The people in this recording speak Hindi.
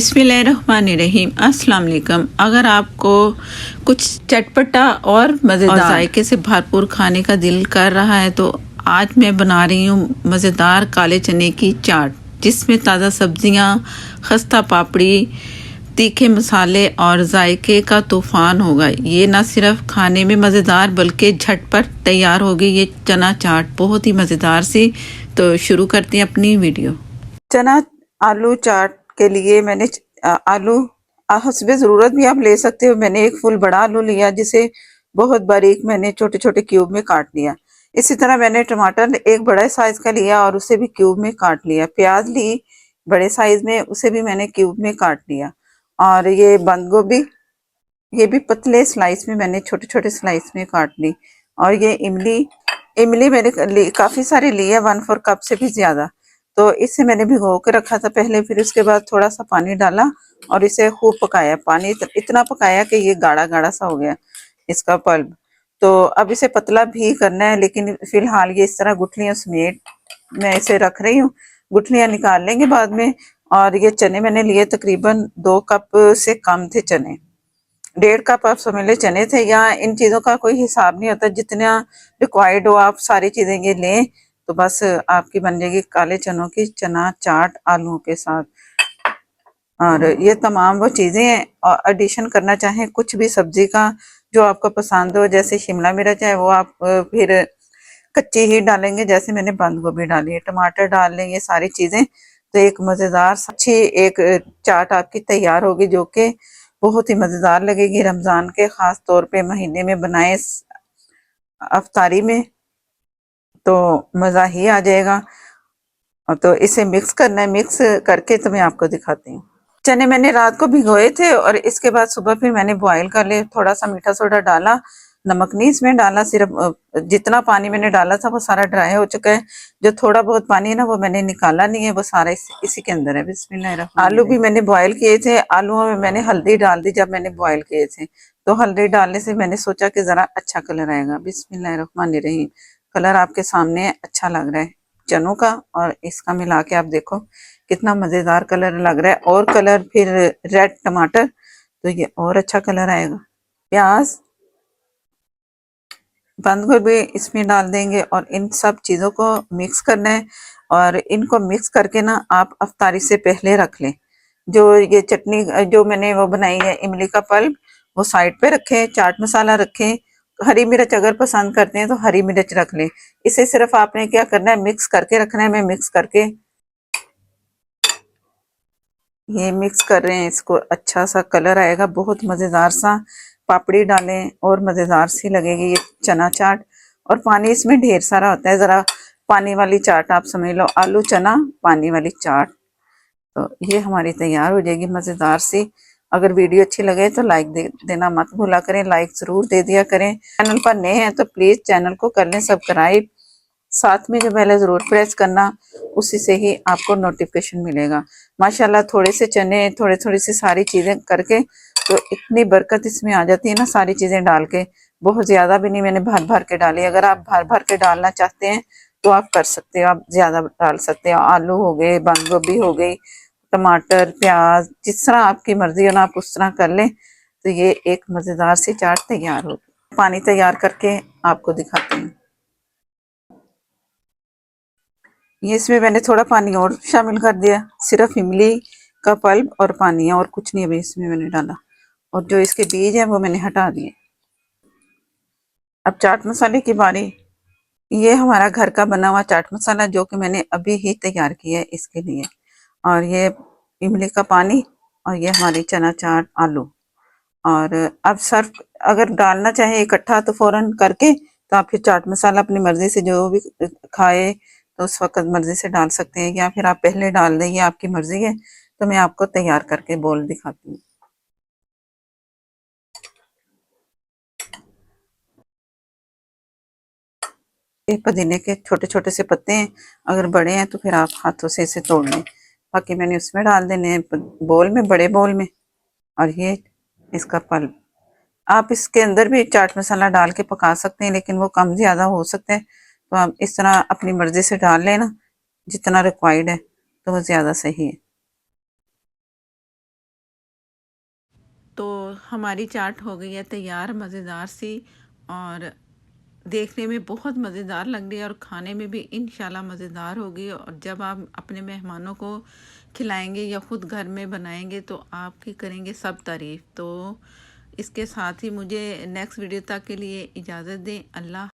बिस्मिल्लाहिर्रहमानिर्रहीम। अस्सलाम वालेकुम। अगर आपको कुछ चटपटा और मज़ेदार जायके से भरपूर खाने का दिल कर रहा है तो आज मैं बना रही हूँ मज़ेदार काले चने की चाट, जिसमें ताज़ा सब्जियाँ, खस्ता पापड़ी, तीखे मसाले और जायके का तूफ़ान होगा। ये ना सिर्फ खाने में मज़ेदार बल्कि झटपट तैयार होगी ये चना चाट, बहुत ही मज़ेदार सी। तो शुरू करते हैं अपनी वीडियो। चना आलू चाट के लिए मैंने आलू हस्बे ज़रूरत भी आप ले सकते हो। मैंने एक फुल बड़ा आलू लिया, जिसे बहुत बारीक मैंने छोटे छोटे क्यूब में काट लिया। इसी तरह मैंने टमाटर एक बड़े साइज का लिया और उसे भी क्यूब में काट लिया। प्याज ली बड़े साइज में, उसे भी मैंने क्यूब में काट लिया। और ये बंद गोभी, ये भी पतले स्लाइस में मैंने छोटे छोटे स्लाइस में काट ली। और ये इमली, इमली मैंने काफ़ी सारी ली है, 1/4 कप से भी ज़्यादा। तो इसे मैंने भिगो के रखा था पहले, फिर उसके बाद थोड़ा सा पानी डाला और इसे खूब पकाया। पानी इतना पकाया कि ये गाढ़ा गाढ़ा सा हो गया इसका पल्प। तो अब इसे पतला भी करना है, लेकिन फिलहाल ये इस तरह गुठलियाँ समेत मैं इसे रख रही हूँ। गुठलियाँ निकाल लेंगे बाद में। और ये चने मैंने लिए तकरीबन 2 कप से कम थे चने, 1.5 कप आप समझ ले चने थे। या इन चीज़ों का कोई हिसाब नहीं होता, जितना रिक्वायर्ड हो आप सारी चीज़ें ये लें तो बस आपकी बन जाएगी काले चनों की चना चाट आलूओं के साथ। और ये तमाम वो चीज़ें हैं, और एडिशन करना चाहें कुछ भी सब्जी का जो आपको पसंद हो, जैसे शिमला मिर्च है वो आप फिर कच्ची ही डालेंगे, जैसे मैंने बंद गोभी डाली है, टमाटर डाल लें, ये सारी चीज़ें। तो एक मज़ेदार अच्छी एक चाट आपकी तैयार होगी, जो कि बहुत ही मज़ेदार लगेगी। रमज़ान के ख़ास तौर पे महीने में बनाए अफ्तारी में तो मज़ा ही आ जाएगा। और तो इसे मिक्स करना है, मिक्स करके तो मैं आपको दिखाती हूँ। चने मैंने रात को भिगोए थे और इसके बाद सुबह फिर मैंने बॉईल कर लिए। थोड़ा सा मीठा सोडा डाला, नमक नहीं इसमें डाला, सिर्फ जितना पानी मैंने डाला था वो सारा ड्राई हो चुका है। जो थोड़ा बहुत पानी है ना वो मैंने निकाला नहीं है, वो सारा इसी के अंदर है। बिस्मिल्लाह। आलू भी मैंने बॉईल किए थे, आलूओं में मैंने हल्दी डाल दी जब मैंने बॉईल किए थे। तो हल्दी डालने से मैंने सोचा कि ज़रा अच्छा कलर आएगा। बिस्मिल्लाहिर्रहमानिर्रहीम। कलर आपके सामने अच्छा लग रहा है चनों का, और इसका मिला के आप देखो कितना मज़ेदार कलर लग रहा है। और कलर फिर रेड टमाटर, तो ये और अच्छा कलर आएगा। प्याज, बंद गोभी इसमें डाल देंगे और इन सब चीज़ों को मिक्स करना है। और इनको मिक्स करके ना आप अफ्तारी से पहले रख लें। जो ये चटनी जो मैंने वो बनाई है इमली का पल्प, वो साइड पे रखें। चाट मसाला रखें। हरी मिर्च अगर पसंद करते हैं तो हरी मिर्च रख लें। इसे सिर्फ आपने क्या करना है, मिक्स करके रखना है। मैं मिक्स करके ये मिक्स कर रहे हैं, इसको अच्छा सा कलर आएगा, बहुत मज़ेदार सा। पापड़ी डालें और मज़ेदार सी लगेगी ये चना चाट। और पानी इसमें ढेर सारा होता है, ज़रा पानी वाली चाट आप समझ लो, आलू चना पानी वाली चाट। तो ये हमारी तैयार हो जाएगी मज़ेदार सी। अगर वीडियो अच्छी लगे तो लाइक देना मत भूला करें, लाइक ज़रूर दे दिया करें। चैनल पर नए हैं तो प्लीज़ चैनल को कर लें सब्सक्राइब, साथ में जो बेल ज़रूर प्रेस करना, उसी से ही आपको नोटिफिकेशन मिलेगा। माशाल्लाह थोड़े से चने, थोड़ी सी सारी चीज़ें करके तो इतनी बरकत इसमें आ जाती है ना, सारी चीज़ें डाल के। बहुत ज़्यादा भी नहीं मैंने भर भर के डाली। अगर आप भर भर के डालना चाहते हैं तो आप कर सकते हो, आप ज़्यादा डाल सकते हो। आलू हो गए, बंद गोभी हो गई, टमाटर, प्याज, जिस तरह आपकी मर्ज़ी हो ना आप उस तरह कर लें। तो ये एक मज़ेदार सी चाट तैयार होगी। पानी तैयार करके आपको दिखाती हूँ। ये इसमें मैंने थोड़ा पानी और शामिल कर दिया, सिर्फ इमली का पल्प और पानी है, और कुछ नहीं अभी इसमें मैंने डाला। और जो इसके बीज हैं वो मैंने हटा दिए। अब चाट मसाले की बारी। ये हमारा घर का बना हुआ चाट मसाला, जो कि मैंने अभी ही तैयार किया है इसके लिए। और ये इमली का पानी, और ये हमारी चना चाट आलू। और अब सर्व अगर डालना चाहे इकट्ठा तो फ़ौरन करके, तो आप फिर चाट मसाला अपनी मर्ज़ी से जो भी खाए तो उस वक़्त मर्ज़ी से डाल सकते हैं, या फिर आप पहले डाल दें, ये आपकी मर्ज़ी है। तो मैं आपको तैयार करके बोल दिखाती हूँ। ये पुदीने के छोटे छोटे से पत्ते हैं, अगर बड़े हैं तो फिर आप हाथों से इसे तोड़ लें। बाकी मैंने उसमें डाल देने हैं बोल में, बड़े बोल में। और ये इसका पल्प, आप इसके अंदर भी चाट मसाला डाल के पका सकते हैं, लेकिन वो कम ज़्यादा हो सकता है। तो आप इस तरह अपनी मर्ज़ी से डाल लेना, जितना रिक्वायर्ड है तो वो ज़्यादा सही है। तो हमारी चाट हो गई है तैयार, मज़ेदार सी, और देखने में बहुत मज़ेदार लग रही है और खाने में भी इंशाल्लाह मज़ेदार होगी। और जब आप अपने मेहमानों को खिलाएंगे या ख़ुद घर में बनाएंगे तो आपकी करेंगे सब तारीफ़। तो इसके साथ ही मुझे नेक्स्ट वीडियो तक के लिए इजाज़त दें। अल्लाह